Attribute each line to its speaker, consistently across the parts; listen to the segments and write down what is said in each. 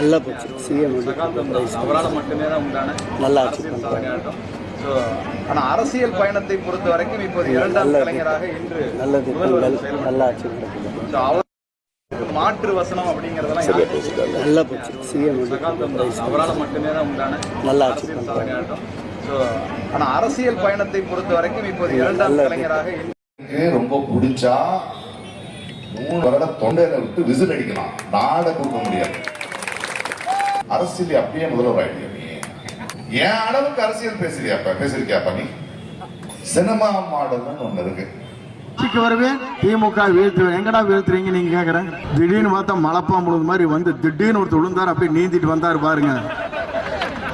Speaker 1: நல்லா போச்சு. சிஎம்
Speaker 2: அவரால் மட்டுமே தான் உண்டான
Speaker 1: நல்லா
Speaker 2: சாதனையாட்டம். ஆனா அரசியல் பயணத்தை பொறுத்த வரைக்கும் இப்போது இரண்டாம் கலைஞராக இன்று
Speaker 1: நல்லது நல்லா ஆச்சு.
Speaker 2: மாற்று வசனம் அப்படிங்கறதெல்லாம்
Speaker 1: நல்லா போச்சு. சிஎம்
Speaker 2: அவரால் மட்டுமே தான் உண்டான
Speaker 1: நல்லா
Speaker 2: சாதனையாட்டம். ஆனா அரசியல் பயணத்தை பொறுத்த வரைக்கும் இப்போது இரண்டாம் கலைஞராக
Speaker 3: ரொம்ப பிடிச்சா 3 வருடம் தொண்டையில விட்டு விசில் அடிக்கலாம், நாட கொடுக்க முடியாது. அரசியல் அப்படியே முதல்வர் ஆயிடுங்க. நீ என் அளவுக்கு அரசியல் பேசிருக்கியாப்பா நீ? சினிமா மாடல்னு ஒண்ணு இருக்கு.
Speaker 4: வருவேன், திமுக வீழ்த்துவேன். எங்கடா வீழ்த்துறீங்க நீங்க கேக்குறேன். திடீர்னு பார்த்தா மலைப்பாம்புழுது மாதிரி வந்து திடீர்னு ஒருத்தர் விழுந்தாரு, அப்படியே நீந்திட்டு வந்தாரு பாருங்க.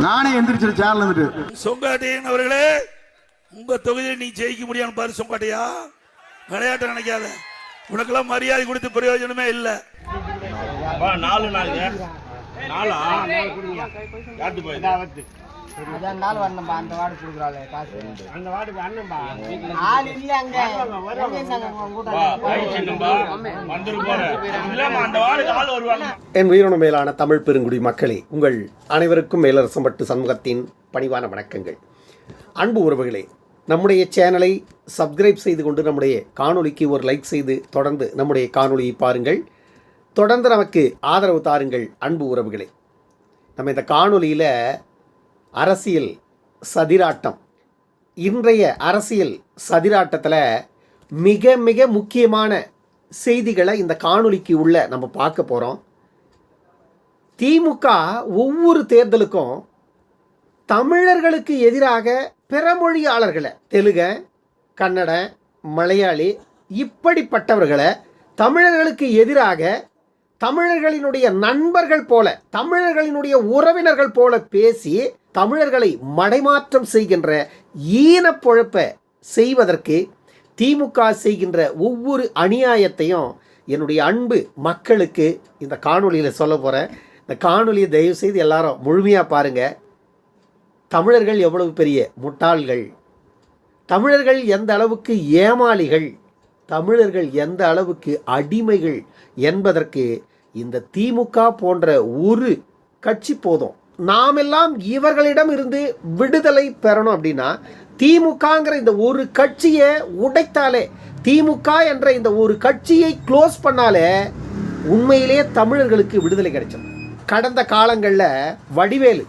Speaker 4: நானே எந்திரிச்சிரு சேனல் வந்துட்டு.
Speaker 5: சொங்காட்டையன் அவர்களே, உங்க தொகுதியை நீ ஜெயிக்க முடியாம பாரு. சொங்காட்டையா விளையாட்டு நினைக்காத, உனக்கெல்லாம் மரியாதை கொடுத்து பிரயோஜனமே இல்ல. 4 நாளுங்க 4
Speaker 6: என் உயிரின மேலான தமிழ் பெருங்குடி மக்களே, உங்கள் அனைவருக்கும் மேலரசம்பட்டு சண்முகத்தின் பணிவான வணக்கங்கள். அன்பு உறவுகளே, நம்முடைய சேனலை சப்ஸ்கிரைப் செய்து கொண்டு நம்முடைய காணொளிக்கு ஒரு லைக் செய்து தொடர்ந்து நம்முடைய காணொளியை பாருங்கள். தொடர்ந்து நமக்கு ஆதரவு தாருங்கள். அன்பு உறவுகளே, நம்ம இந்த காணொளியில் அரசியல் சதிராட்டம், இன்றைய அரசியல் சதிராட்டத்தில் மிக மிக முக்கியமான செய்திகளை இந்த காணொளிக்கு உள்ள நம்ம பார்க்க போகிறோம். திமுக ஒவ்வொரு தேர்தலுக்கும் தமிழர்களுக்கு எதிராக பிறமொழியாளர்களை, தெலுங்கு, கன்னட, மலையாளி இப்படிப்பட்டவர்களை தமிழர்களுக்கு எதிராக தமிழர்களினுடைய நண்பர்கள் போல, தமிழர்களினுடைய உறவினர்கள் போல பேசி தமிழர்களை மடைமாற்றம் செய்கின்ற ஈனப்பொழப்பை செய்வதற்கு திமுக செய்கின்ற ஒவ்வொரு அநியாயத்தையும் என்னுடைய அன்பு மக்களுக்கு இந்த காணொலியில் சொல்ல போகிறேன். இந்த காணொலியை தயவுசெய்து எல்லாரும் முழுமையாக பாருங்கள். தமிழர்கள் எவ்வளவு பெரிய முட்டாள்கள், தமிழர்கள் எந்த அளவுக்கு ஏமாளிகள், தமிழர்கள் எந்த அளவுக்கு அடிமைகள் என்பதற்கு இந்த திமுக போன்ற ஒரு கட்சி போதும். நாமெல்லாம் இவர்களிடம் இருந்து விடுதலை பெறணும் அப்படின்னா திமுகங்கிற இந்த ஒரு கட்சியை உடைத்தாலே, திமுக என்ற இந்த ஒரு கட்சியை க்ளோஸ் பண்ணாலே உண்மையிலேயே தமிழர்களுக்கு விடுதலை கிடைச்சது. கடந்த காலங்களில் வடிவேலு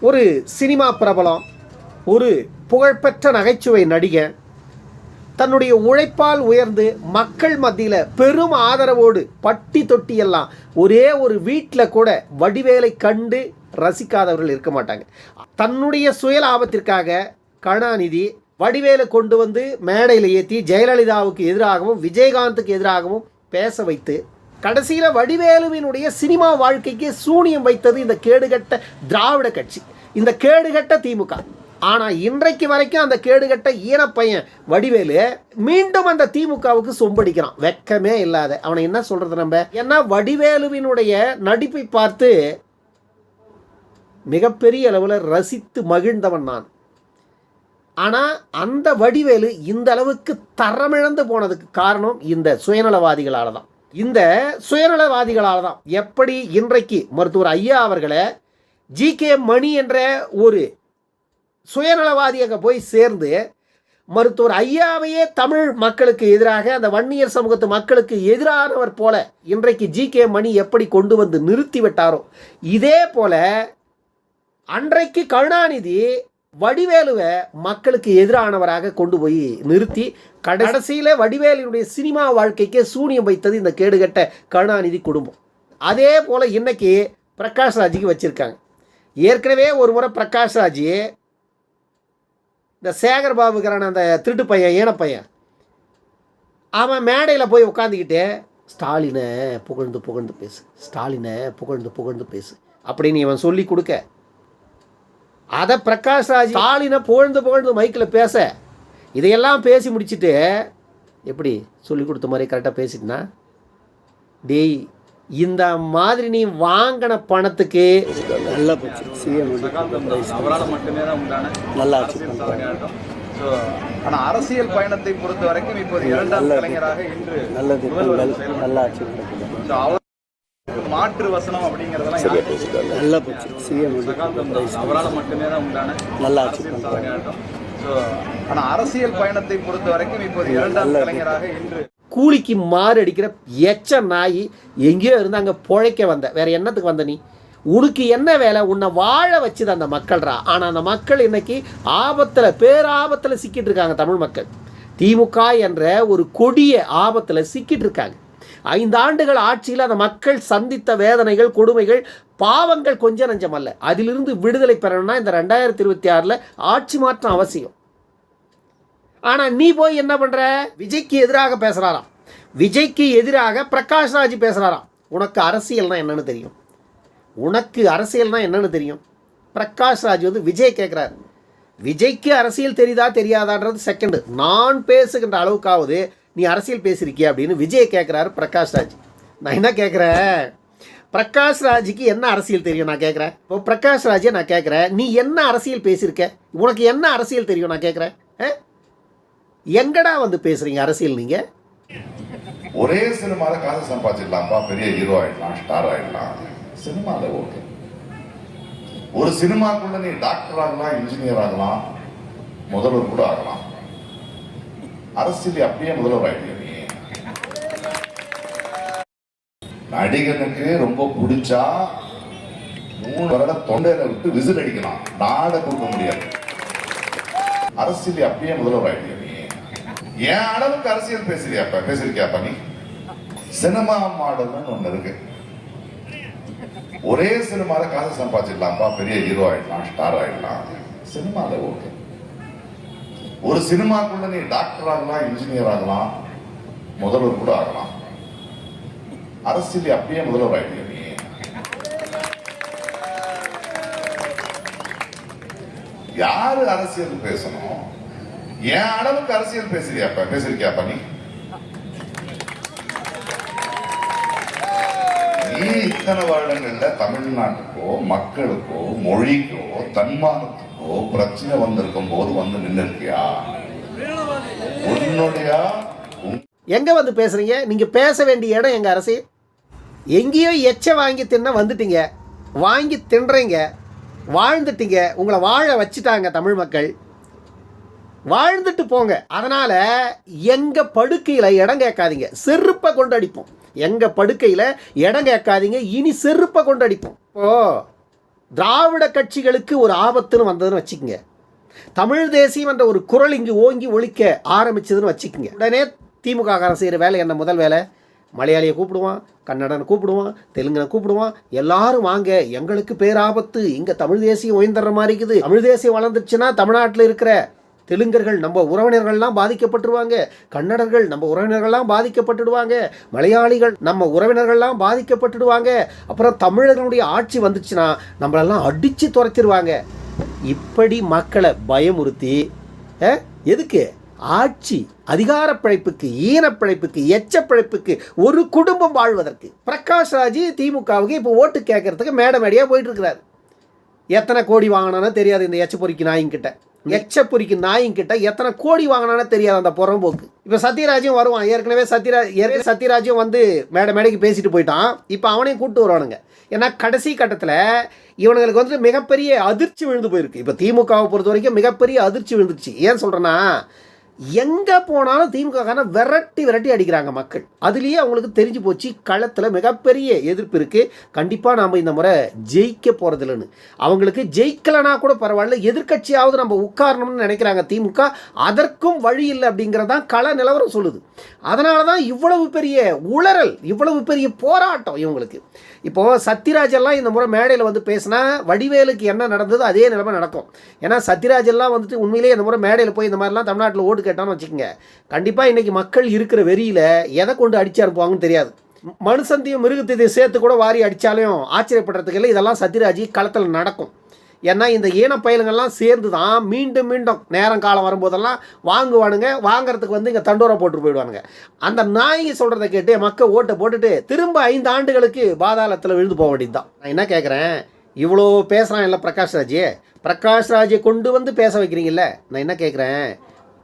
Speaker 6: ஒரு சினிமா பிரபலம், ஒரு புகழ்பெற்ற நகைச்சுவை நடிகர், தன்னுடைய உழைப்பால் உயர்ந்து மக்கள் மத்தியில் பெரும் ஆதரவோடு பட்டி தொட்டி எல்லாம் ஒரே ஒரு வீட்டில் கூட வடிவேலை கண்டு ரசிக்காதவர்கள் இருக்க மாட்டாங்க. தன்னுடைய சுயலாபத்திற்காக கருணாநிதி வடிவேலை கொண்டு வந்து மேடையில் ஏற்றி ஜெயலலிதாவுக்கு எதிராகவும் விஜயகாந்துக்கு எதிராகவும் பேச வைத்து கடைசியில் வடிவேலுவினுடைய சினிமா வாழ்க்கைக்கு சூனியம் வைத்தது இந்த கேடுகட்ட திராவிட கட்சி, இந்த கேடுகட்ட திமுக. ஆனால் இன்றைக்கு வரைக்கும் அந்த கேடுகட்ட ஈனப்பையன் வடிவேலு மீண்டும் அந்த திமுகவுக்கு சொம்படிக்கிறான். வெக்கமே இல்லாத அவனை என்ன சொல்கிறது நம்ம? ஏன்னா வடிவேலுவினுடைய நடிப்பை பார்த்து மிகப்பெரிய அளவில் ரசித்து மகிழ்ந்தவன் நான். ஆனால் அந்த வடிவேலு இந்த அளவுக்கு தரமிழந்து போனதுக்கு காரணம் இந்த சுயநலவாதிகளால் தான். இந்த சுயநலவாதிகளால் தான். எப்படி இன்றைக்கு மருத்துவர் ஐயா அவர்களை ஜி.கே. மணி என்ற ஒரு சுயநலவாதி அங்கே போய் சேர்ந்து மருத்துவர் ஐயாவையே தமிழ் மக்களுக்கு எதிராக, அந்த வன்னியர் சமூகத்து மக்களுக்கு எதிரானவர் போல இன்றைக்கு ஜி.கே. மணி எப்படி கொண்டு வந்து நிறுத்தி விட்டாரோ, இதே போல அன்றைக்கு கருணாநிதி வடிவேலுவை மக்களுக்கு எதிரானவராக கொண்டு போய் நிறுத்தி கடைசியில் வடிவேலுடைய சினிமா வாழ்க்கைக்கே சூனியம் வைத்தது இந்த கேடுகட்ட கருணாநிதி குடும்பம். அதே போல் இன்னைக்கு பிரகாஷ் ராஜுக்கு வச்சுருக்காங்க. ஏற்கனவே ஒரு முறை பிரகாஷ் ராஜ் இந்த சேகர் பாபுங்கிறான அந்த திருட்டு பையன், ஈனப்பையன், அவன் மேடையில் போய் உட்காந்துக்கிட்டு ஸ்டாலினை புகழ்ந்து புகழ்ந்து பேசு, ஸ்டாலினை புகழ்ந்து புகழ்ந்து பேசு அப்படின்னு இவன் சொல்லி கொடுக்க, அதை பிரகாஷ் ராஜ் ஸ்டாலினை புகழ்ந்து புகழ்ந்து மைக்கில் பேச, இதையெல்லாம் பேசி முடிச்சுட்டு எப்படி சொல்லி கொடுத்த மாதிரி கரெக்டாக பேசிட்டுனா, டேய் இந்த மாதிரி நீ வாங்கின பணத்துக்கு
Speaker 1: நல்லா போச்சு. சிஎம்
Speaker 2: அவரால் மட்டுமே தான் உண்டான
Speaker 1: நல்லா
Speaker 2: சாதனையாட்டம். ஆனா அரசியல் பயணத்தை பொறுத்த வரைக்கும் இப்போது இரண்டாம் கலைஞராக இன்று
Speaker 1: நல்லது நல்லா ஆச்சு.
Speaker 2: மாற்று வசனம் அப்படிங்கறதெல்லாம் யார் பேசுறாங்க?
Speaker 1: நல்லா போச்சு சிஎம்
Speaker 2: சகாந்தம் அவரால் மட்டுமே தான் உண்டான
Speaker 1: நல்லா ஆட்சி
Speaker 2: அரசியல்
Speaker 1: பண்றாங்க.
Speaker 2: சாதனையாட்டம். So, ஆனா அரசியல் பயணத்தை பொறுத்த வரைக்கும் இப்போது இரண்டாம் கலைஞராக இன்று
Speaker 6: கூலிக்கு மாறு அடிக்கிற எச்ச நாய் எங்கேயோ இருந்து அங்கே பிழைக்க வந்த வேற என்னத்துக்கு வந்த நீ? உனக்கு என்ன வேலை? உன்னை வாழ வச்சுது அந்த மக்கள்ரா. ஆனால் அந்த மக்கள் இன்னைக்கு ஆபத்தில் பேராபத்தில் சிக்கிட்டு இருக்காங்க. தமிழ் மக்கள் திமுக என்ற ஒரு கொடிய ஆபத்தில் சிக்கிட்டு இருக்காங்க. 5 ஆண்டுகள் ஆட்சியில் அந்த மக்கள் சந்தித்த வேதனைகள், கொடுமைகள், பாவங்கள் கொஞ்சம் நஞ்சம் அல்ல. அதிலிருந்து விடுதலை பெறணும்னா இந்த 2026 ஆட்சி மாற்றம் அவசியம். ஆனால் நீ போய் என்ன பண்ணுற? விஜய்க்கு எதிராக பேசுகிறாராம். விஜய்க்கு எதிராக பிரகாஷ் ராஜ் பேசுகிறாராம். உனக்கு அரசியல்னா என்னன்னு தெரியும்? உனக்கு அரசியல்னா என்னன்னு தெரியும்? பிரகாஷ் ராஜ் வந்து விஜய் கேட்குறாரு. விஜய்க்கு அரசியல் தெரியுதா தெரியாதான்றது செகண்டு. நான் பேசுகின்ற அளவுக்காவது நீ அரசியல் பேசியிருக்கியா அப்படின்னு விஜய் கேட்குறாரு பிரகாஷ் ராஜ். நான் என்ன கேட்குறேன்? பிரகாஷ் ராஜுக்கு என்ன அரசியல் தெரியும் நான் கேட்குறேன். இப்போ பிரகாஷ் ராஜை நான் கேட்குறேன், நீ என்ன அரசியல் பேசியிருக்க? உனக்கு என்ன அரசியல் தெரியும் நான் கேட்குறேன். எங்கடா வந்து பேசுறீங்க அரசியல் நீங்க?
Speaker 3: ஒரே சினிமால காசு சம்பாதிச்சிடலாம்ப்பா, பெரிய ஹீரோ ஆயிடலாம், ஸ்டார் ஆயிடலாம். சினிமால ஓகே. ஒரு சினிமாக்குள்ள நீ டாக்டர் ஆகலாம், இன்ஜினியர் ஆகலாம், முதல்வர் கூட ஆகலாம். அரசியல் அப்படியே முதல்வர் ஆயிடுங்க. நீ நடிகனுக்கு ரொம்ப பிடிச்சா 3 வருடம் தொண்டையில விட்டு விசில் அடிக்கலாம், நாடை கொடுக்க முடியாது. அரசியல் அப்படியே முதல்வர் ஆயிடுங்க. நீ என் அளவுக்கு அரசியல் பேசிருக்கியாப்பா நீ? சினிமா மாடல்னு ஒண்ணு இருக்கு. ஒரே சினிமால காசு சம்பாதிச்சிடலாம்ப்பா, பெரிய ஹீரோ ஆயிடலாம், ஸ்டார் ஆயிடலாம். சினிமால ஓகே. ஒரு சினிமாக்குள்ள நீ டாக்டர் ஆகலாம், இன்ஜினியர் ஆகலாம், முதல்வர் கூட ஆகலாம். அரசியல் அப்படியே முதல்வர் ஆயிடுங்க. நீ யாரு அரசியல் பேசணும்? என் அளவுக்கு அரசியல் பேசிருக்கியாப்பா நீ? நீ இத்தனை வருடங்கள்ல தமிழ்நாட்டுக்கோ, மக்களுக்கோ, மொழிக்கோ, தன்மானத்துக்கோ பிரச்சனை வந்திருக்கும் போது வந்து நின்று இருக்கியா? உன்னுடைய
Speaker 6: எங்க வந்து பேசுறீங்க? நீங்க பேச வேண்டிய இடம் எங்க? அரசியல் எங்கேயோ எச்ச வாங்கி தின்ன வந்துட்டீங்க, வாங்கி தின்றீங்க, வாழ்ந்துட்டீங்க. உங்களை வாழ வச்சுட்டாங்க தமிழ் மக்கள், வாழ்ந்துட்டு போங்க. அதனால எங்க படுக்கையில் இடம் கேட்காதீங்க, செருப்பை கொண்டு அடிப்போம். எங்க படுக்கையில் இடம் கேட்காதீங்க, இனி செருப்பை கொண்டு அடிப்போம். ஓ, திராவிட கட்சிகளுக்கு ஒரு ஆபத்துன்னு வந்ததுன்னு வச்சுக்கோங்க, தமிழ் தேசியம் என்ற ஒரு குரல் இங்கு ஓங்கி ஒழிக்க ஆரம்பிச்சதுன்னு வச்சுக்கோங்க, உடனே திமுக காரன் செய்கிற வேலை என்ன? முதல் வேலை மலையாளியை கூப்பிடுவான், கன்னடனை கூப்பிடுவான், தெலுங்கனை கூப்பிடுவான். எல்லாரும் வாங்க, எங்களுக்கு பேராபத்து, இங்கே தமிழ் தேசியம் உயர்ந்துற மாதிரி இருக்குது. தமிழ் தேசியம் வளர்ந்துச்சுன்னா தமிழ்நாட்டில் இருக்கிற தெலுங்கர்கள் நம்ம உறவினர்கள்லாம் பாதிக்கப்பட்டுருவாங்க, கன்னடர்கள் நம்ம உறவினர்கள்லாம் பாதிக்கப்பட்டுடுவாங்க, மலையாளிகள் நம்ம உறவினர்கள்லாம் பாதிக்கப்பட்டுடுவாங்க. அப்புறம் தமிழர்களுடைய ஆட்சி வந்துச்சுன்னா நம்மளெல்லாம் அடித்து துரத்திடுவாங்க. இப்படி மக்களை பயமுறுத்தி எதுக்கு? ஆட்சி அதிகார பிழைப்புக்கு, ஈன பிழைப்புக்கு, எச்ச பிழைப்புக்கு, ஒரு குடும்பம் வாழ்வதற்கு. பிரகாஷ் ராஜ் திமுகவுக்கு இப்போ ஓட்டு கேட்கறதுக்கு மேடையாக போயிட்டு இருக்கிறார். எத்தனை கோடி வாங்கினானோ தெரியாது இந்த எச்ச பொறிக்கு நாயிங்கிட்ட, எச்ச பொறிக்கு நாயிங்கிட்ட எத்தனை கோடி வாங்கினானோ தெரியாது அந்த புறம்போக்கு. இப்போ சத்யராஜும் வருவான். ஏற்கனவே சத்யராஜும் வந்து மேடைக்கு பேசிட்டு போயிட்டான். இப்போ அவனையும் கூப்பிட்டு வருவானுங்க. ஏன்னா கடைசி கட்டத்தில் இவனுங்களுக்கு வந்து மிகப்பெரிய அதிர்ச்சி விழுந்து போயிருக்கு. இப்போ திமுகவை பொறுத்த வரைக்கும் மிகப்பெரிய அதிர்ச்சி விழுந்துருச்சு. ஏன் சொல்கிறேன்னா, எங்கே போனாலும் திமுக விரட்டி அடிக்கிறாங்க மக்கள். அதுலேயே அவங்களுக்கு தெரிஞ்சு போச்சு களத்தில் மிகப்பெரிய எதிர்ப்பு இருக்குது. கண்டிப்பாக நாம் இந்த முறை ஜெயிக்க போகிறதில்லன்னு. அவங்களுக்கு ஜெயிக்கலைன்னா கூட பரவாயில்ல, எதிர்கட்சியாவது நம்ம உட்காரணும்னு நினைக்கிறாங்க திமுக. அதற்கும் வழி இல்லை அப்படிங்கிறதான் கள நிலவரம் சொல்லுது. அதனால தான் இவ்வளவு பெரிய உளறல், இவ்வளவு பெரிய போராட்டம் இவங்களுக்கு. இப்போது சத்யராஜெல்லாம் இந்த முறை மேடையில் வந்து பேசினா வடிவேலுக்கு என்ன நடந்தது அதே நிலைமை நடக்கும். ஏன்னா சத்யராஜெல்லாம் வந்துட்டு உண்மையிலேயே இந்த முறை மேடையில் போய் இந்த மாதிரிலாம் தமிழ்நாட்டில் ஓட்டு கேட்டான்னு வச்சுக்கோங்க, கண்டிப்பாக இன்றைக்கி மக்கள் இருக்கிற வெறியில் எதை கொண்டு அடித்து அனுப்புவாங்கன்னு தெரியாது. மனுஷந்தையும் மிருகத்தையும் சேர்த்து கூட வாரி அடித்தாலும் ஆச்சரியப்படுறதுக்கு இல்லை. இதெல்லாம் சத்யராஜ் களத்தில் நடக்கும். ஏன்னா இந்த ஈனப்பயலுங்கள்லாம் சேர்ந்து தான் மீண்டும் நேரம் காலம் வரும்போதெல்லாம் வாங்குவானுங்க. வாங்கிறதுக்கு வந்து இங்கே தண்டோரை போட்டு போயிடுவானுங்க. அந்த நாய்க்கு சொல்கிறத கேட்டு மக்கள் ஓட்டை போட்டுட்டு திரும்ப 5 ஆண்டுகளுக்கு பாதாளத்தில் விழுந்து போக வேண்டியது தான். நான் என்ன கேட்குறேன், இவ்வளோ பேசுகிறான் இல்லை பிரகாஷ் ராஜை கொண்டு வந்து பேச வைக்கிறீங்கல்ல, நான் என்ன கேட்குறேன்,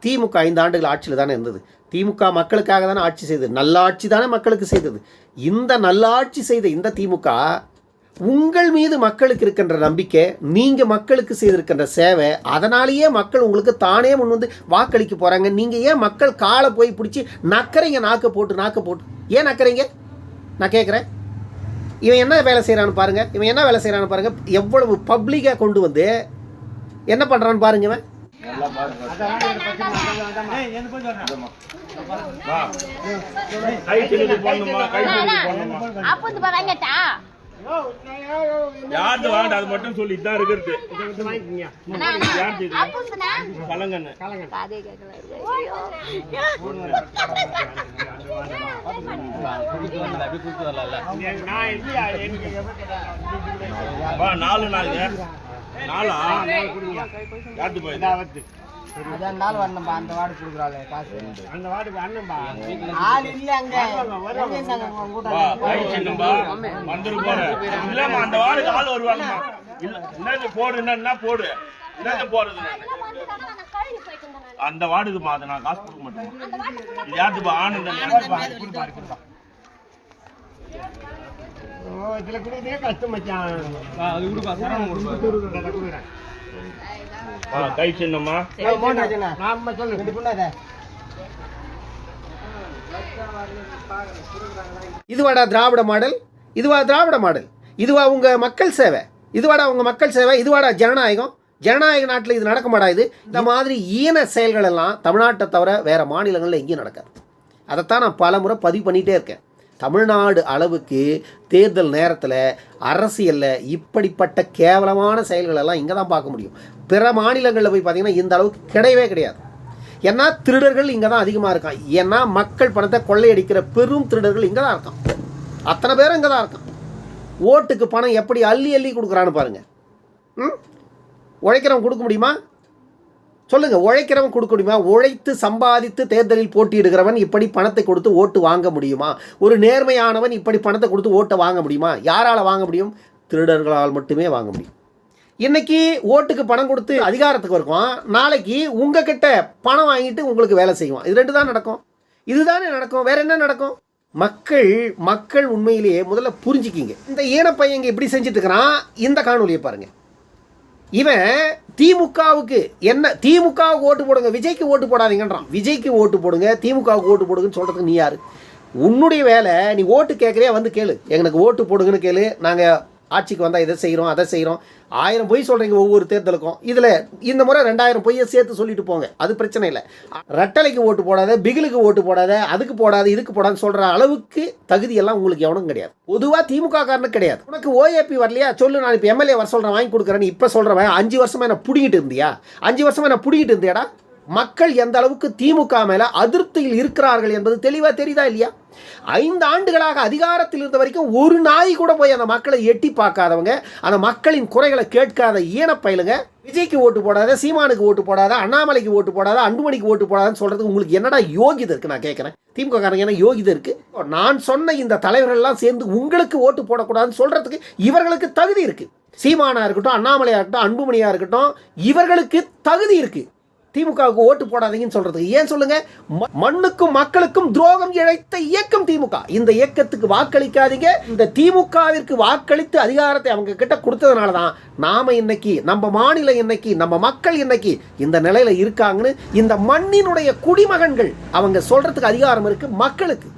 Speaker 6: திமுக 5 ஆண்டுகள் ஆட்சியில் தானே இருந்தது. திமுக மக்களுக்காக தானே ஆட்சி செய்தது. நல்லாட்சி தானே மக்களுக்கு செய்தது. இந்த நல்லாட்சி செய்த இந்த திமுக உங்கள் மீது மக்களுக்கு இருக்கின்ற நம்பிக்கை, நீங்கள் மக்களுக்கு செய்திருக்கின்ற சேவை, அதனாலேயே மக்கள் உங்களுக்கு தானே முன் வந்து வாக்களிக்க போகிறாங்க. நீங்கள் ஏன் மக்கள் காலை போய் பிடிச்சி நக்கறீங்க? நாக்கு போட்டு ஏன் நக்கறீங்க? நான் கேட்குறேன். இவன் என்ன வேலை செய்கிறான்னு பாருங்கள். எவ்வளவு பப்ளிக்காக கொண்டு வந்து என்ன பண்ணுறான்னு பாருங்க. இவன்
Speaker 5: யாரு வாங்க அது மட்டும் சொல்லிட்டு தான் இருக்கிறது. கலங்கன்னு நாலு நாளுங்க. நாளா யாத்து போய்
Speaker 7: நாள் வரணும்பா. அந்த வார்டு கொடுக்குறாள் காசு. அந்த வார்டுக்கு அண்ணன்பா ஆள் இல்லை அங்க
Speaker 5: வந்துரு போறேன். இல்லம்மா அந்த வார்டுக்கு ஆள் வருவாங்கம்மா. என்ன போடு, என்ன போடு, என்ன போறது? அந்த வார்டுக்குமா அதை நான் காசு கொடுக்க மாட்டேன். இது யாருப்பா? ஆனந்தம்
Speaker 7: இதுல கொடுக்குறதே கஷ்டம் மச்சான். அது கொடுக்குறேன்.
Speaker 5: கை சின்னம்மா
Speaker 6: இதுவாடா திராவிட மாடல்? இதுவா உங்க மக்கள் சேவை? இதுவாடா ஜனநாயகம்? ஜனநாயக நாட்டில் இது நடக்க மாட்டாது. இந்த மாதிரி ஈன செயல்கள் எல்லாம் தமிழ்நாட்டை தவிர வேற மாநிலங்களில் எங்கேயும் நடக்காது. அதைத்தான் நான் பல முறை பதிவு பண்ணிகிட்டே இருக்கேன். தமிழ்நாடு அளவுக்கு தேர்தல் நேரத்தில் அரசியலில் இப்படிப்பட்ட கேவலமான செயல்கள் எல்லாம் இங்கே தான் பார்க்க முடியும். பிற மாநிலங்களில் போய் பார்த்தீங்கன்னா இந்த அளவுக்கு கிடையாது. ஏன்னா திருடர்கள் இங்கே தான் அதிகமாக இருக்கான். ஏன்னா மக்கள் பணத்தை கொள்ளையடிக்கிற பெரும் திருடர்கள் இங்கே தான் இருக்கான். அத்தனை பேரும் இங்கே தான் இருக்கான். ஓட்டுக்கு பணம் எப்படி அள்ளி கொடுக்குறான்னு பாருங்கள். உழைக்கிறவன் கொடுக்க முடியுமா? சொல்லுங்கள், உழைக்கிறவன் கொடுக்க முடியுமா? உழைத்து சம்பாதித்து தேர்தலில் போட்டியிடுகிறவன் இப்படி பணத்தை கொடுத்து ஓட்டு வாங்க முடியுமா? ஒரு நேர்மையானவன் இப்படி பணத்தை கொடுத்து ஓட்டை வாங்க முடியுமா? யாரால் வாங்க முடியும்? திருடர்களால் மட்டுமே வாங்க முடியும். இன்றைக்கி ஓட்டுக்கு பணம் கொடுத்து அதிகாரத்துக்கு இருக்கும், நாளைக்கு உங்ககிட்ட பணம் வாங்கிட்டு உங்களுக்கு வேலை செய்வான். இது ரெண்டு தான் நடக்கும். இதுதானே நடக்கும், வேற என்ன நடக்கும்? மக்கள் உண்மையிலேயே முதல்ல புரிஞ்சுக்கிங்க. இந்த ஈனப்பையன் இப்படி செஞ்சுட்டு இருக்கிறான். இந்த காணொலியை பாருங்கள். இவன் திமுகவுக்கு ஓட்டு போடுங்க, விஜய்க்கு ஓட்டு போடாதீங்கன்றான். விஜய்க்கு ஓட்டு போடுங்க, திமுகவுக்கு ஓட்டு போடுங்கன்னு சொல்கிறதுக்கு நீ யார்? உன்னுடைய வேலை, நீ ஓட்டு கேட்குறியா வந்து கேளு, எங்களுக்கு ஓட்டு போடுங்கன்னு கேளு. நாங்கள் ஆட்சிக்கு வந்தால் இதை செய்கிறோம் அதை செய்கிறோம். 1000 பொய் சொல்கிறீங்க ஒவ்வொரு தேர்தலுக்கும். இதில் இந்த முறை 2000 பொய்யை சேர்த்து சொல்லிட்டு போங்க, அது பிரச்சனை இல்லை. ரெட்டலைக்கு ஓட்டு போடாத, பிகிலுக்கு ஓட்டு போடாத, அதுக்கு போடாத இதுக்கு போடாதுன்னு சொல்கிற அளவுக்கு தகுதியெல்லாம் உங்களுக்கு எவனும் கிடையாது. பொதுவாக திமுக காரனுக்கு கிடையாது. உனக்கு ஓஏபி வரலையா சொல்லு, நான் இப்போ எம்எல்ஏ வர சொல்கிறேன் வாங்கி கொடுக்குறேன்னு இப்போ சொல்கிறவன் 5 வருஷமாக என்ன பிடிக்கிட்டு இருந்தியாடா? மக்கள் எந்த அளவுக்கு திமுக மேலே அதிருப்தியில் இருக்கிறார்கள் என்பது தெளிவாக தெரியுதா இல்லையா? 5 ஆண்டுகளாக அதிகாரத்தில் இருந்த வரைக்கும் ஒரு நாய் கூட போய் அந்த மக்களை எட்டி பார்க்காதவங்க, அந்த மக்களின் குறைகளை கேட்காத ஈனப்பயலுங்க, விஜய்க்கு ஓட்டு போடாத, சீமானுக்கு ஓட்டு போடாத, அண்ணாமலைக்கு ஓட்டு போடாத, அன்புமணிக்கு ஓட்டு போடாதான்னு சொல்கிறதுக்கு உங்களுக்கு என்னடா யோகிதை இருக்குது? நான் கேட்குறேன், திமுக காரங்க என்ன யோகிதை இருக்குது? நான் சொன்ன இந்த தலைவர்கள்லாம் சேர்ந்து உங்களுக்கு ஓட்டு போடக்கூடாதுன்னு சொல்கிறதுக்கு இவர்களுக்கு தகுதி இருக்குது. சீமானா இருக்கட்டும், அண்ணாமலையாக இருக்கட்டும், அன்புமணியாக இருக்கட்டும், இவர்களுக்கு தகுதி இருக்குது திமுகவுக்கு ஓட்டு போடாதீங்கன்னு சொல்றதுக்கு. ஏன் சொல்லுங்க? மண்ணுக்கும் மக்களுக்கும் துரோகம் இழைத்த இயக்கம் திமுக. இந்த இயக்கத்துக்கு வாக்களிக்காதீங்க. இந்த திமுகவிற்கு வாக்களித்து அதிகாரத்தை அவங்க கிட்ட கொடுத்ததுனால தான் நாம இன்னைக்கு, நம்ம மாநிலம் இன்னைக்கு, நம்ம மக்கள் இன்னைக்கு இந்த நிலையில இருக்காங்கன்னு இந்த மண்ணினுடைய குடிமகன்கள் அவங்க சொல்றதுக்கு அதிகாரம் இருக்கு மக்களுக்கு.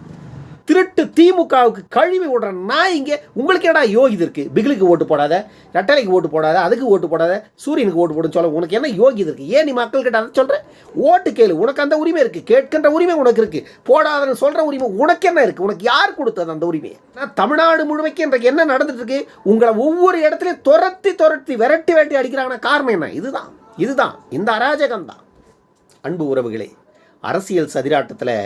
Speaker 6: திருட்டு திமுகவுக்கு கழுவி விடுற நான் இங்கே உங்களுக்கு என்னடா யோகிதை இருக்கு? பிகிலுக்கு ஓட்டு போடாத, ரெட்டலைக்கு ஓட்டு போடாத, அதுக்கு ஓட்டு போடாத, சூரியனுக்கு ஓட்டு போடுன்னு சொல்ல உனக்கு என்ன யோகிதை இருக்கு? ஏன் நீ மக்கள்கிட்ட அதை சொல்ற? ஓட்டு கேளு, உனக்கு அந்த உரிமை இருக்கு, கேட்கின்ற உரிமை உனக்கு இருக்கு. போடாதன்னு சொல்ற உரிமை உனக்கு என்ன இருக்கு? உனக்கு யார் கொடுத்தது அந்த உரிமையை? தமிழ்நாடு முழுமைக்கு இன்றைக்கு என்ன நடந்துட்டு இருக்கு? உங்களை ஒவ்வொரு இடத்துலையும் துரத்தி விரட்டி அடிக்கிறாங்கன்னா காரணம் என்ன? இதுதான் இந்த அராஜகம் தான். அன்பு உறவுகளே, அரசியல் சதிராட்டத்தில்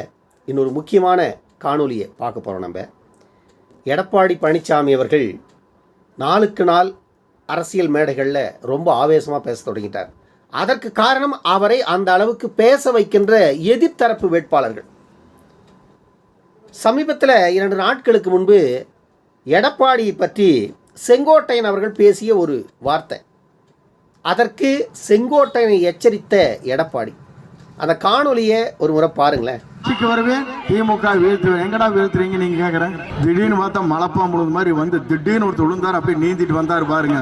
Speaker 6: இன்னொரு முக்கியமான காணொலியை பார்க்க போகிறோம். நம்ம எடப்பாடி பழனிசாமி அவர்கள் நாளுக்கு நாள் அரசியல் மேடைகளில் ரொம்ப ஆவேசமாக பேச தொடங்கிட்டார். அதற்கு காரணம் அவரை அந்த அளவுக்கு பேச வைக்கின்ற எதிர்த்தரப்பு வேட்பாளர்கள். சமீபத்தில் 2 நாட்களுக்கு முன்பு எடப்பாடியை பற்றி செங்கோட்டையன் அவர்கள் பேசிய ஒரு வார்த்தை, அதற்கு செங்கோட்டையனை எச்சரித்த எடப்பாடி, அந்த காணொலியை ஒரு முறை பாருங்களேன்.
Speaker 4: ஆட்சிக்கு வருவேன், திமுக வீழ்த்துவேன். எங்கடா வீழ்த்துறீங்க நீங்க கேக்குறேன். திடீர்னு பார்த்தா மலைப்பாம்புழுது மாதிரி வந்து திடீர்னு ஒருத்தர் விழுந்தார், அப்படியே நீந்திட்டு வந்தாரு பாருங்க.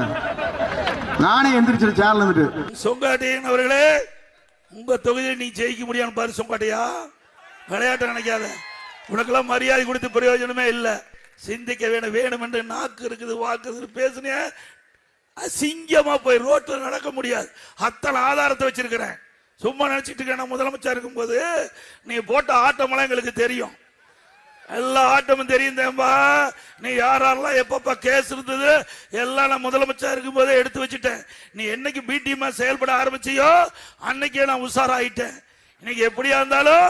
Speaker 4: நானே எந்திரிச்சு சேர்ல இருந்துட்டு.
Speaker 5: சொங்காட்டையன் அவர்களே, உங்க தொகுதியை நீ ஜெயிக்க முடியான்னு பாரு. சொங்காட்டையா, விளையாட்டு நினைக்காத. உனக்கெல்லாம் மரியாதை கொடுத்து பிரயோஜனமே இல்லை. சிந்திக்க வேணும் என்று நாக்கு இருக்குது, வாக்கு பேசுனே, அசிங்கமா போய் ரோட்ல நடக்க முடியாது. அத்தனை ஆதாரத்தை வச்சிருக்கிறேன். சும்மா நினைச்சிட்டு இருக்க. நான் முதலமைச்சர் இருக்கும்போது நீ போட்ட ஆட்டமெல்லாம் எங்களுக்கு தெரியும். எல்லா ஆட்டமும் தெரியும் தேம்பா. நீ யாரெல்லாம் எப்பப்ப கேஸ் இருந்தது எல்லாம் நான் முதலமைச்சர் இருக்கும் போதே எடுத்து வச்சுட்டேன். நீ என்னைக்கு பிடிமா செயல்பட ஆரம்பிச்சியோ அன்னைக்கே நான் உஷாராயிட்டேன். இன்னைக்கு எப்படியா இருந்தாலும்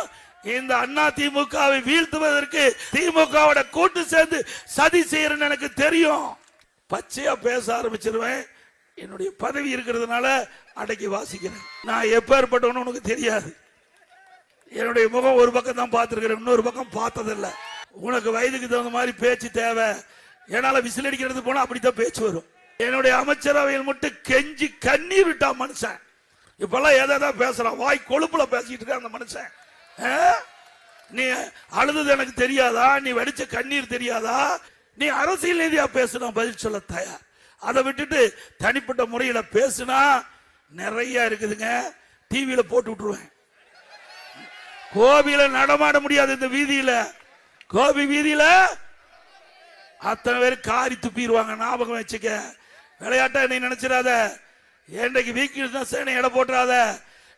Speaker 5: இந்த அண்ணா திமுகவை வீழ்த்துவதற்கு திமுகவோட கூட்டு சேர்ந்து சதி செய்யறன்னு எனக்கு தெரியும். பச்சையா பேச ஆரம்பிச்சிருவேன். என்னுடைய பதவி இருக்கிறதுனால அடக்கி வாசிக்கிறேன். நான் எப்பேற்பட்டவனு உனக்கு தெரியாது. என்னுடைய முகம் ஒரு பக்கம் தான் பார்த்துருக்கிறேன், இன்னொரு பக்கம் பார்த்ததில்லை. உனக்கு வயதுக்கு தகுந்த மாதிரி பேச்சு தேவை. என்னால விசில் அடிக்கிறது போனா அப்படித்தான் பேச்சு வரும். என்னுடைய அமைச்சரவையில் மட்டும் கெஞ்சி கண்ணீர் விட்டா மனுஷன். இப்பெல்லாம் ஏதாவது பேசுறான், வாய் கொழுப்புல பேசிட்டு இருக்க அந்த மனுஷன். நீ அழுது எனக்கு தெரியாதா? நீ வடிச்ச கண்ணீர் தெரியாதா? நீ அரசியல் ரீதியா பேசுனா பதில் சொல்ல தயார். அதை விட்டுட்டு தனிப்பட்ட முறையில பேசுனா நிறைய இருக்குதுங்க. டிவியில போட்டு விட்டுருவேன். கோபியில நடமாட முடியாது. இந்த வீதியில, கோபி வீதியில அத்தனை பேர் காரி துப்பிடுவாங்க. ஞாபகம் வச்சுக்க. விளையாட்டா நீ நினைச்சிடாத. என்றைக்கு வீக்கில் சேனை எடை போட்டுறாத.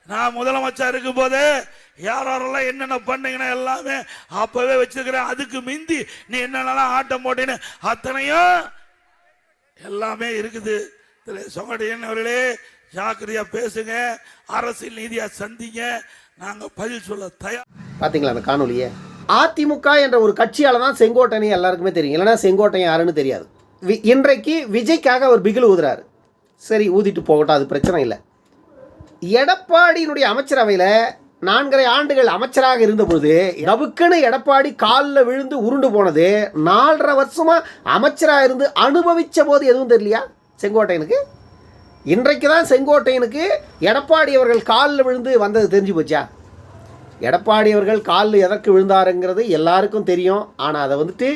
Speaker 5: நான் முதலமைச்சர் இருக்கும் போது யாரெல்லாம் என்னென்ன பண்ணீங்கன்னா எல்லாமே அப்பவே வச்சிருக்கிறேன். அதுக்கு மிந்தி நீ என்னென்னலாம் ஆட்டம் போட்டேன்னு அத்தனையும் எல்லாமே இருக்குது. சொங்கடையன் அவர்களே, ஜாக்கிரதையா பேசுங்க, அரசியல் நீதியா சந்திங்க, நாங்க பதில் சொல்ல தயார்.
Speaker 6: பாத்தீங்களா அந்த காணொலியை? அதிமுக என்ற ஒரு கட்சியால தான் செங்கோட்டையன் எல்லாருக்குமே தெரியும். இல்லைன்னா செங்கோட்டையன் யாருன்னு தெரியாது. இன்றைக்கு விஜய்க்காக ஒரு பிகில் ஊதுறாரு. சரி, ஊதிட்டு போகட்டும், அது பிரச்சனை இல்லை. எடப்பாடியினுடைய அமைச்சரவையில் 4.5 ஆண்டுகள் அமைச்சராக இருந்தபொழுது நபுக்குன்னு எடப்பாடி காலில் விழுந்து உருண்டு போனது 4.5 வருஷமாக அமைச்சராக இருந்து அனுபவித்த போது எதுவும் தெரியலையா செங்கோட்டையனுக்கு? இன்றைக்கு தான் செங்கோட்டையனுக்கு எடப்பாடி அவர்கள் காலில் விழுந்து வந்தது தெரிஞ்சு போச்சா? எடப்பாடி அவர்கள் காலில் எதற்கு விழுந்தாருங்கிறது எல்லாருக்கும் தெரியும். ஆனால் அதை வந்துட்டு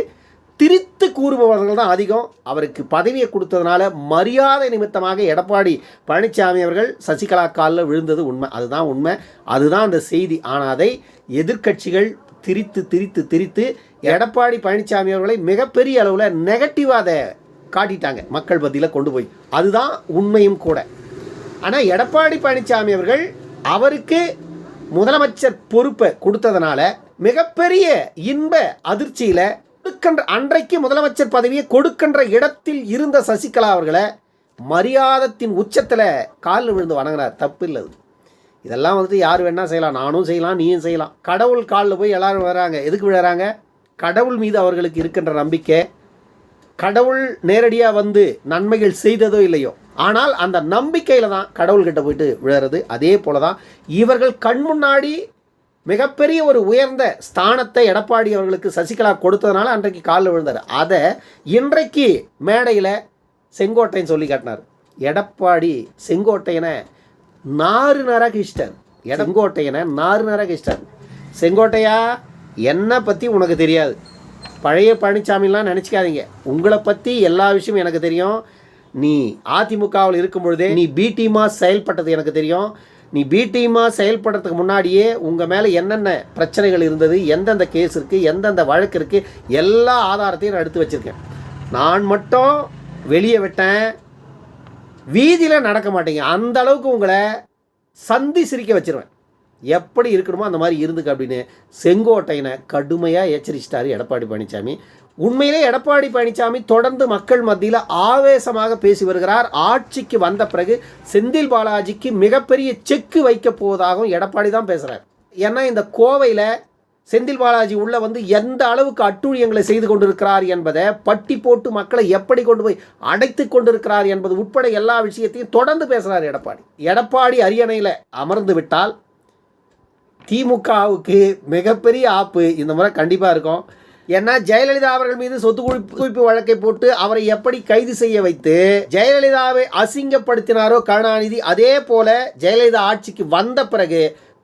Speaker 6: திரித்து கூறுபவர்கள் தான் அதிகம். அவருக்கு பதவியை கொடுத்ததுனால மரியாதை நிமித்தமாக எடப்பாடி பழனிசாமி அவர்கள் சசிகலா காலில் விழுந்தது உண்மை. அதுதான் உண்மை, அதுதான் அந்த செய்தி. ஆனால் அதை எதிர்க்கட்சிகள் திரித்து எடப்பாடி பழனிசாமி அவர்களை மிகப்பெரிய அளவில் நெகட்டிவாக அதை காட்டிட்டாங்க மக்கள் மத்தியில் கொண்டு போய். அதுதான் உண்மையும் கூட. ஆனால் எடப்பாடி பழனிசாமி அவர்கள் அவருக்கு முதலமைச்சர் பொறுப்பை கொடுத்ததுனால மிகப்பெரிய இன்ப அதிர்ச்சியில் அன்றைக்கு முதலமைச்சர் பதவியை கொடுக்கின்ற இடத்தில் இருந்த சசிகலா அவர்களை மரியாதத்தின் உச்சத்தில் காலில் விழுந்து வணங்கினார். தப்பு இல்லை. இதெல்லாம் வந்துட்டு யார் வேணா செய்யலாம். நானும் செய்யலாம், நீயும் செய்யலாம். கடவுள் காலில் போய் எல்லாரும் வராங்க. எதுக்கு விழுறாங்க? கடவுள் மீது அவர்களுக்கு இருக்கின்ற நம்பிக்கை. கடவுள் நேரடியாக வந்து நன்மைகள் செய்ததோ இல்லையோ, ஆனால் அந்த நம்பிக்கையில் தான் கடவுள்கிட்ட போயிட்டு விழுறது. அதே போல தான் இவர்கள் கண் முன்னாடி மிகப்பெரிய ஒரு உயர்ந்த ஸ்தானத்தை எடப்பாடி அவர்களுக்கு சசிகலா கொடுத்ததுனால அன்றைக்கு காலில் விழுந்தார். அதை இன்றைக்கு மேடையில் செங்கோட்டையன் சொல்லி காட்டினார். எடப்பாடி செங்கோட்டையனை நாறு நரகிஷ்டர். செங்கோட்டையனை நாறு நரகிஷ்டர். செங்கோட்டையா, என்னை பற்றி உனக்கு தெரியாது. பழைய பழனிசாமிலாம் நினச்சிக்காதீங்க. உங்களை பற்றி எல்லா விஷயமும் எனக்கு தெரியும். நீ அதிமுகவில் இருக்கும் பொழுதே நீ பி டீமாக செயல்பட்டது எனக்கு தெரியும். நீ பி டீமாக செயல்படுறதுக்கு முன்னாடியே உங்கள் மேலே என்னென்ன பிரச்சனைகள் இருந்தது, எந்தெந்த கேஸ் இருக்குது, எந்தெந்த வழக்கு இருக்குது, எல்லா ஆதாரத்தையும் நான் எடுத்து வச்சுருக்கேன். நான் மட்டும் வெளியே விட்டேன், வீதியில் நடக்க மாட்டீங்க. அந்த அளவுக்கு உங்களை சந்தி சிரிக்க வச்சிருவேன். எப்படி இருக்கணுமோ அந்த மாதிரி இருந்துக்கு அப்படின்னு செங்கோட்டையனை கடுமையாக எச்சரிச்சிட்டாரு எடப்பாடி பழனிசாமி. உண்மையிலே எடப்பாடி பழனிசாமி தொடர்ந்து மக்கள் மத்தியில் ஆவேசமாக பேசி வருகிறார். ஆட்சிக்கு வந்த பிறகு செந்தில் பாலாஜிக்கு மிகப்பெரிய செக்கு வைக்க போவதாகவும் எடப்பாடி தான் பேசுகிறார். ஏன்னா இந்த கோவையில் செந்தில் பாலாஜி உள்ள வந்து எந்த அளவுக்கு அட்டூழியங்களை செய்து கொண்டிருக்கிறார் என்பதை பட்டி போட்டு மக்களை எப்படி கொண்டு போய் அடைத்து கொண்டிருக்கிறார் என்பது உட்பட எல்லா விஷயத்தையும் தொடர்ந்து பேசுகிறார் எடப்பாடி. எடப்பாடி அரியணையில் அமர்ந்து விட்டால் திமுகவுக்கு மிகப்பெரிய ஆப்பு இந்த முறை கண்டிப்பாக இருக்கும். ஏன்னா ஜெயலலிதா அவர்கள் மீது சொத்து குவிப்பு வழக்கை போட்டு அவரை எப்படி கைது செய்ய வைத்து ஜெயலலிதாவை அசிங்கப்படுத்தினாரோ கருணாநிதி, அதே போல ஜெயலலிதா ஆட்சிக்கு வந்த பிறகு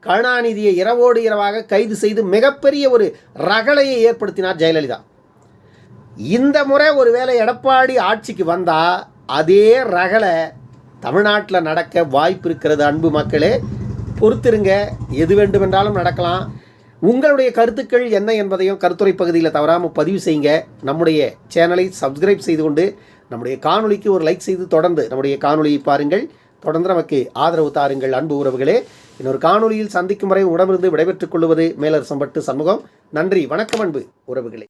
Speaker 6: கருணாநிதியை இரவோடு இரவாக கைது செய்து மிகப்பெரிய ஒரு ரகளையை ஏற்படுத்தினார் ஜெயலலிதா. இந்த முறை ஒருவேளை எடப்பாடி ஆட்சிக்கு வந்தால் அதே ரகலை தமிழ்நாட்டில் நடக்க வாய்ப்பு இருக்கிறது. அன்பு மக்களே, பொறுத்திருங்க, எது வேண்டுமென்றாலும் நடக்கலாம். உங்களுடைய கருத்துக்கள் என்ன என்பதையும் கருத்துரை பகுதியில் தவறாமல் பதிவு செய்யுங்க. நம்முடைய சேனலை சப்ஸ்கிரைப் செய்து கொண்டு நம்முடைய காணொளிக்கு ஒரு லைக் செய்து தொடர்ந்து நம்முடைய காணொளியை பாருங்கள். தொடர்ந்து நமக்கு ஆதரவு தாருங்கள். அன்பு உறவுகளே, இன்னொரு காணொளியில் சந்திக்கும் வரை உடமிருந்து விடைபெற்றுக் கொள்வது மேலரசம்பட்டு சண்முகம். நன்றி, வணக்கம் அன்பு உறவுகளே.